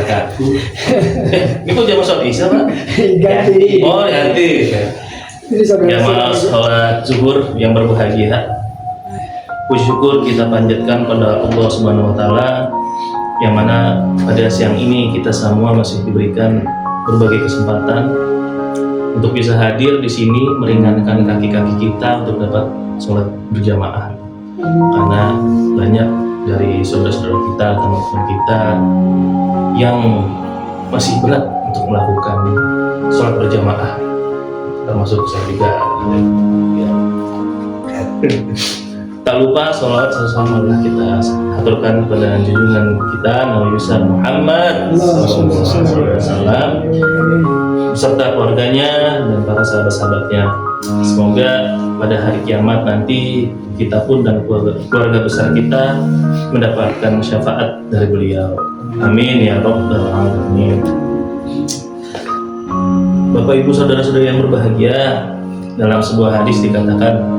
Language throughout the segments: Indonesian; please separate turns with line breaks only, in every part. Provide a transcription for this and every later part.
kakakku. Ini kok jam sholat isya Pak?
Ganti.
Oh ganti.
Jadi saudara
Jamaah sholat zuhur yang berbahagia. Puji syukur kita panjatkan pada Allah Subhanahu Wa Taala, yang mana pada siang ini kita semua masih diberikan berbagai kesempatan untuk bisa hadir di sini meringankan kaki-kaki kita untuk dapat sholat berjamaah. Karena banyak dari saudara-saudara kita, teman-teman kita yang masih berat untuk melakukan sholat berjamaah, termasuk saya juga. Ya. Tak lupa sholat sesama kita aturkan kepada junjungan kita Nabi besar Muhammad SAW beserta keluarganya dan para sahabat-sahabatnya. Semoga pada hari kiamat nanti kita pun dan keluarga besar kita mendapatkan syafaat dari beliau. Amin ya rabbal alamin. Bapak Ibu saudara-saudari yang berbahagia, dalam sebuah hadis dikatakan,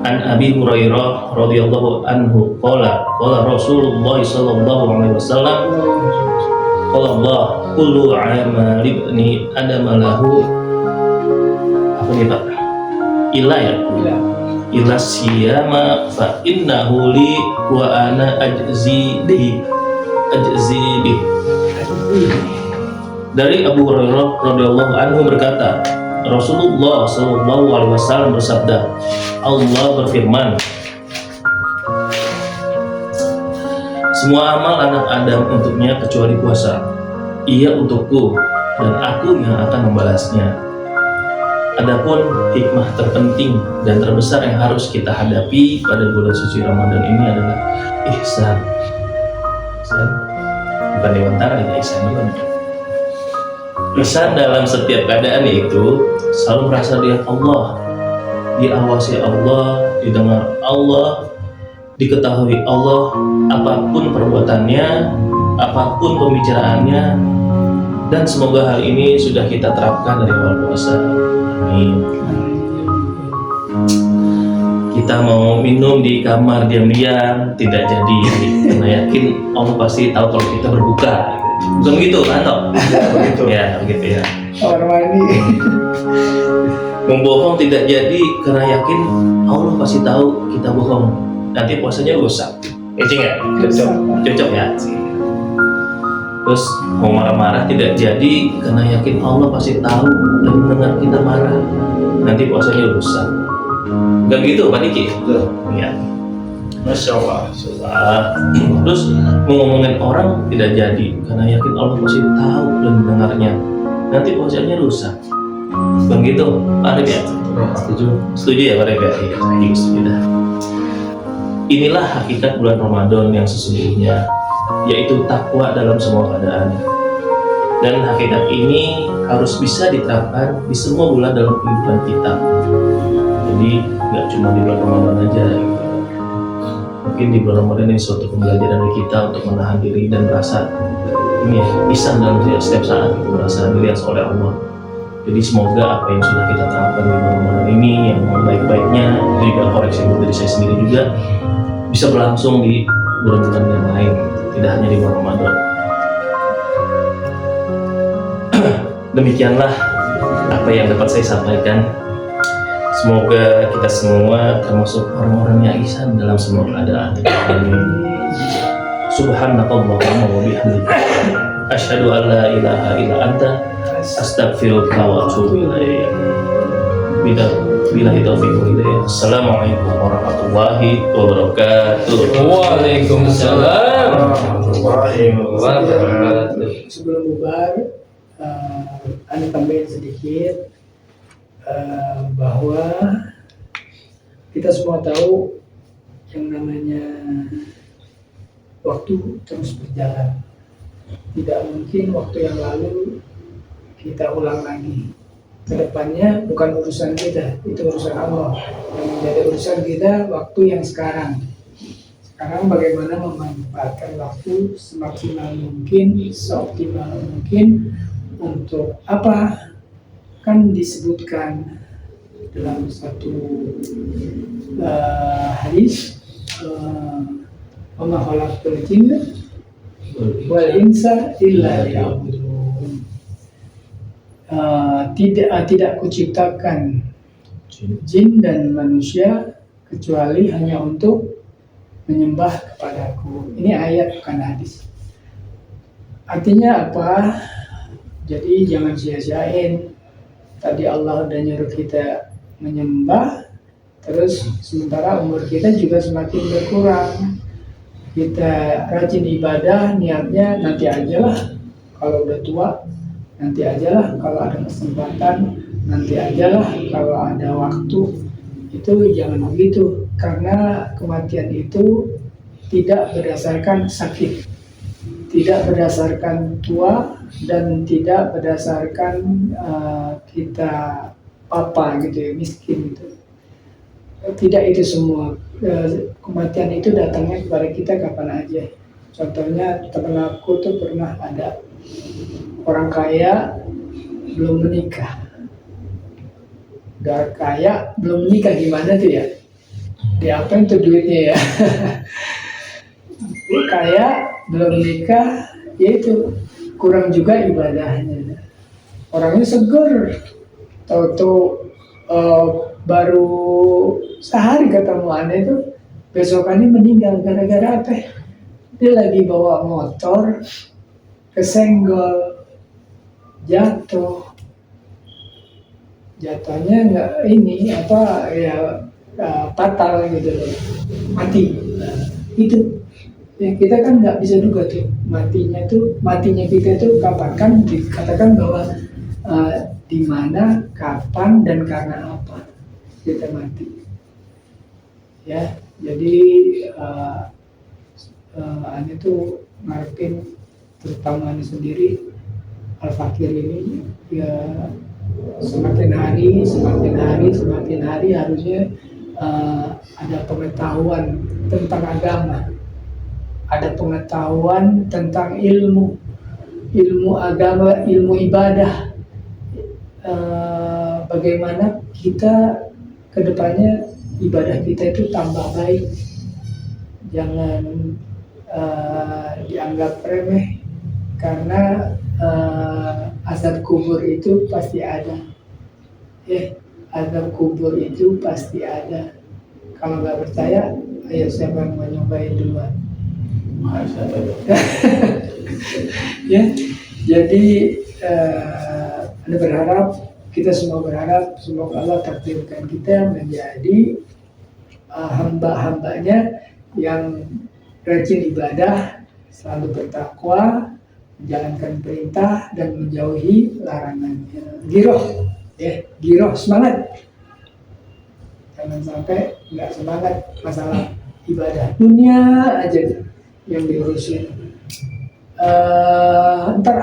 An Abi Hurairah radhiyallahu anhu qala Rasulullah sallallahu alaihi wasallam qala Allah kullu amali ibni adam lahu apa nih Pak? Ila siyama fa innahu li wa ana ajzi bi. Dari Abu Hurairah radhiyallahu anhu berkata, Rasulullah sallallahu alaihi wasallam bersabda, Allah berfirman, semua amal anak Adam untuknya kecuali puasa. Ia untukku dan aku yang akan membalasnya. Adapun hikmah terpenting dan terbesar yang harus kita hadapi pada bulan suci Ramadan ini adalah ihsan. Bukan dewantara ya, ihsan bukan. Ihsan dalam setiap keadaan yaitu selalu merasa dilihat Allah, diawasi Allah, didengar Allah, diketahui Allah, apapun perbuatannya, apapun pembicaraannya, dan semoga hal ini sudah kita terapkan dari awal puasa. Amin. Kita mau minum di kamar diam-diam tidak jadi, karena yakin Allah pasti tahu kalau kita berbuka. Bukan begitu kan toh? Begitu. Ya, begitu ya.
Orang ini
Membohong tidak jadi karena yakin Allah pasti tahu kita bohong. Nanti puasanya rusak. Ya? Cocok ya. Terus mau marah-marah tidak jadi karena yakin Allah pasti tahu dan mendengar kita marah. Nanti puasanya rusak. Enggak gitu Pak Diki? Ya. Masya Allah. Terus mau ngomongin orang tidak jadi karena yakin Allah pasti tahu dan mendengarnya. Nanti puasanya rusak. Begitu, Pak Arif ya? Setuju ya Pak Arif ya? Iya, saya juga setuju dah. Inilah hakikat bulan Ramadan yang sesungguhnya, yaitu takwa dalam semua keadaan. Dan hakikat ini harus bisa diterapkan di semua bulan dalam kehidupan kita. Jadi nggak cuma di bulan Ramadan aja. Mungkin di bulan Ramadan ini suatu pembelajaran dari kita untuk menahan diri dan merasa ini ya, ihsan dalam setiap saat, merasa dilihat oleh Allah. Jadi semoga apa yang sudah kita terapkan di bulan Ramadan ini yang baik-baiknya, itu juga koreksi buat diri saya sendiri juga, bisa berlangsung di bulan-bulan yang lain, tidak hanya di bulan Ramadan. Demikianlah apa yang dapat saya sampaikan. Semoga kita semua termasuk orang-orang yang ihsan dalam semua keadaan. Amin. Subhanakallahumma wa bihamdika asyhadu an la ilaha illa anta astaghfiruka wa atubu ilaik. Billahi taufiq wal hidayah. Assalamualaikum warahmatullahi wabarakatuh.
Waalaikumsalam warahmatullahi wabarakatuh.
sebelum bubar, Anda tambahin sedikit bahwa kita semua tahu yang namanya waktu terus berjalan. Tidak mungkin waktu yang lalu kita ulang lagi. Kedepannya bukan urusan kita, itu urusan Allah. Yang menjadi urusan kita waktu yang sekarang. Sekarang bagaimana memanfaatkan waktu semaksimal mungkin, seoptimal mungkin untuk apa? Kan disebutkan dalam satu hadis, "Wa ma khalaqtul jinna wal insa illa liya'budun. Tidak kuciptakan jin dan manusia kecuali hanya untuk menyembah kepadaku. Ini ayat bukan hadis. Artinya apa? Jadi jangan sia-siain. Tadi Allah udah nyuruh kita menyembah, terus sementara umur kita juga semakin berkurang. Kita rajin ibadah, niatnya nanti aja lah. Kalau udah tua, nanti aja lah. Kalau ada kesempatan, nanti aja lah. Kalau ada waktu, itu jangan begitu. Karena kematian itu tidak berdasarkan sakit, tidak berdasarkan tua, dan tidak berdasarkan kita apa gitu ya, miskin gitu. Tidak itu semua. Kematian itu datangnya kepada kita kapan aja. Contohnya teman aku tuh pernah ada orang kaya belum menikah. Udah kaya belum menikah, gimana tuh ya? Diapain tuh duitnya ya? Dia kaya belum menikah, yaitu kurang juga ibadahnya. Orangnya seger, tahu-tahu baru sehari ketemu aneh itu besokannya meninggal gara-gara apa? Dia lagi bawa motor kesenggol, jatuhnya nggak ini apa ya, fatal gitu loh, mati. Itu ya, kita kan nggak bisa duga tuh matinya kita itu kapan. Kan dikatakan bahwa di mana, kapan, dan karena apa kita mati. Ya, jadi Ane tuh ngarepin, terutama Ane sendiri, Al-Fakir ini ya semakin hari harusnya ada pengetahuan tentang agama, ada pengetahuan tentang ilmu agama, ilmu ibadah. Bagaimana kita kedepannya ibadah kita itu tambah baik, jangan dianggap remeh, karena azab kubur itu pasti ada. Azab kubur itu pasti ada. Kalau nggak percaya, ayo siapa yang mau nyobain duluan? Ya, jadi Anda berharap, kita semua berharap semoga Allah takdirkan kita menjadi hamba-hambanya yang rajin ibadah, selalu bertakwa, menjalankan perintah dan menjauhi larangannya. Giroh, semangat. Jangan sampai nggak semangat masalah ibadah, dunia aja yang diurusin. Ntar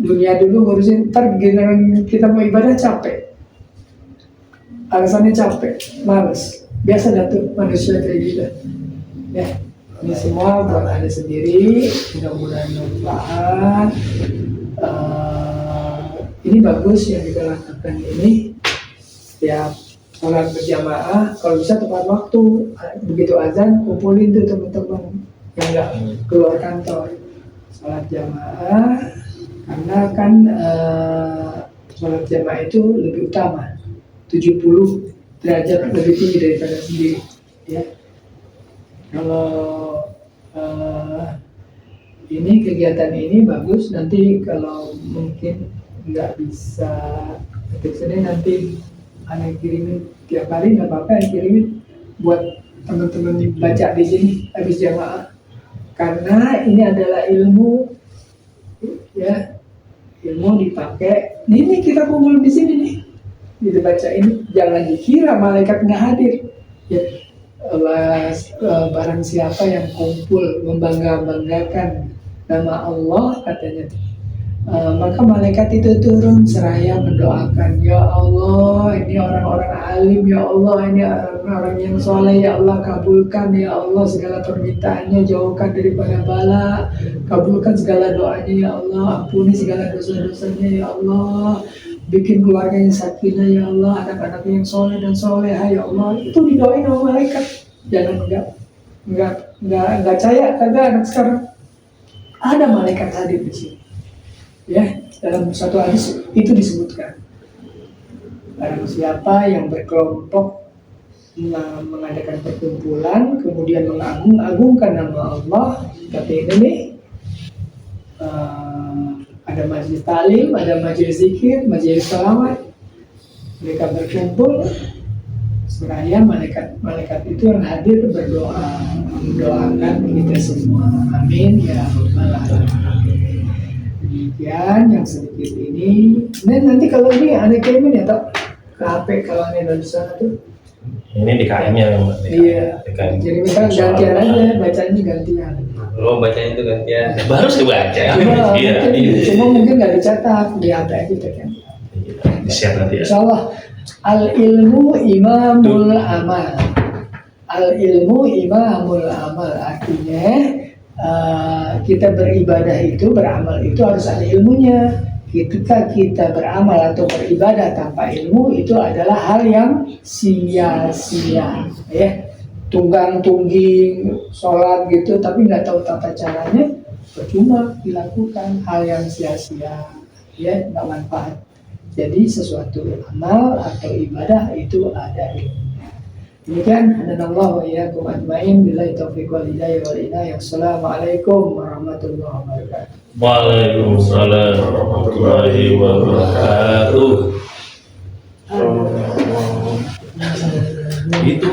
dunia dulu ngurusin, ntar giliran kita mau ibadah capek, alasannya capek, males. Biasa dah tuh manusia kayak gitu. Ya, ini semua buat Anda sendiri, mudah-mudahan manfaat. Ini bagus yang kita lakukan ini. Setiap sholat berjamaah, kalau bisa tepat waktu, begitu azan kumpulin tuh teman-teman yang nggak keluar kantor, sholat jamaah. Karena kan sholat jamaah itu lebih utama, 70 derajat lebih tinggi daripada sendiri, ya. Kalau ini kegiatan ini bagus, nanti kalau mungkin nggak bisa ketik sini, nanti Ane kirimin tiap hari, nggak apa-apa, kirimin buat teman-teman baca di sini habis jamaah, karena ini adalah ilmu, ya, ilmu dipakai. Ini kita kumpul di sini nih, dibaca ini, jangan dikira malaikat nggak hadir. Ya, barang siapa yang kumpul membanggakan nama Allah, katanya, maka malaikat itu turun seraya mendoakan, ya Allah, ini orang-orang alim, ya Allah, ini orang-orang yang soleh, ya Allah, kabulkan, ya Allah, segala permintaannya, jauhkan daripada bala, kabulkan segala doanya, ya Allah, ampuni segala dosa-dosanya, ya Allah, bikin keluarganya sakinah, ya Allah, anak-anaknya yang soleh dan soleha, ya Allah. Itu didoain sama malaikat. Jangan enggak percaya kagak anak sekarang. ada malaikat hadir di sini. Ya, dalam satu hadis itu disebutkan. Barang siapa yang berkelompok mengadakan perkumpulan, kemudian mengagung-agungkan nama Allah, kata ini nih, ada majelis talim, ada majelis zikir, majelis salawat, mereka berkumpul, seraya malaikat itu yang hadir berdoa, mendoakan kita semua. Amin ya rabbal alamin. Demikian yang sedikit ini. Dan nanti kalau ini ada kirimin ya toh ke HP kalau ini dari sana tuh.
Ini di KM-nya memang.
Iya. Jadi kita gantian aja, bacanya gantian.
Lo bacanya itu gantian.
Baru saya baca.
Cuma,
Iya.
cuma mungkin nggak dicetak di HP kita kan.
Di-share nanti ya.
Insya Allah al ilmu imamul amal. Al ilmu imamul amal artinya kita beribadah itu, beramal itu harus ada ilmunya. Ketika kita beramal atau beribadah tanpa ilmu itu adalah hal yang sia-sia, ya. Tunggang-tungging sholat gitu, tapi nggak tahu tata caranya, percuma dilakukan, hal yang sia-sia, ya, nggak manfaat. Jadi sesuatu amal atau ibadah itu ada ilmunya. Demikian, hadanallahu wa iyyakum ajmain, billahi taufiq wal hidayah wal inayah. Assalamualaikum warahmatullahi wabarakatuh.
Waalaikumsalam warahmatullahi wabarakatuh. Itu.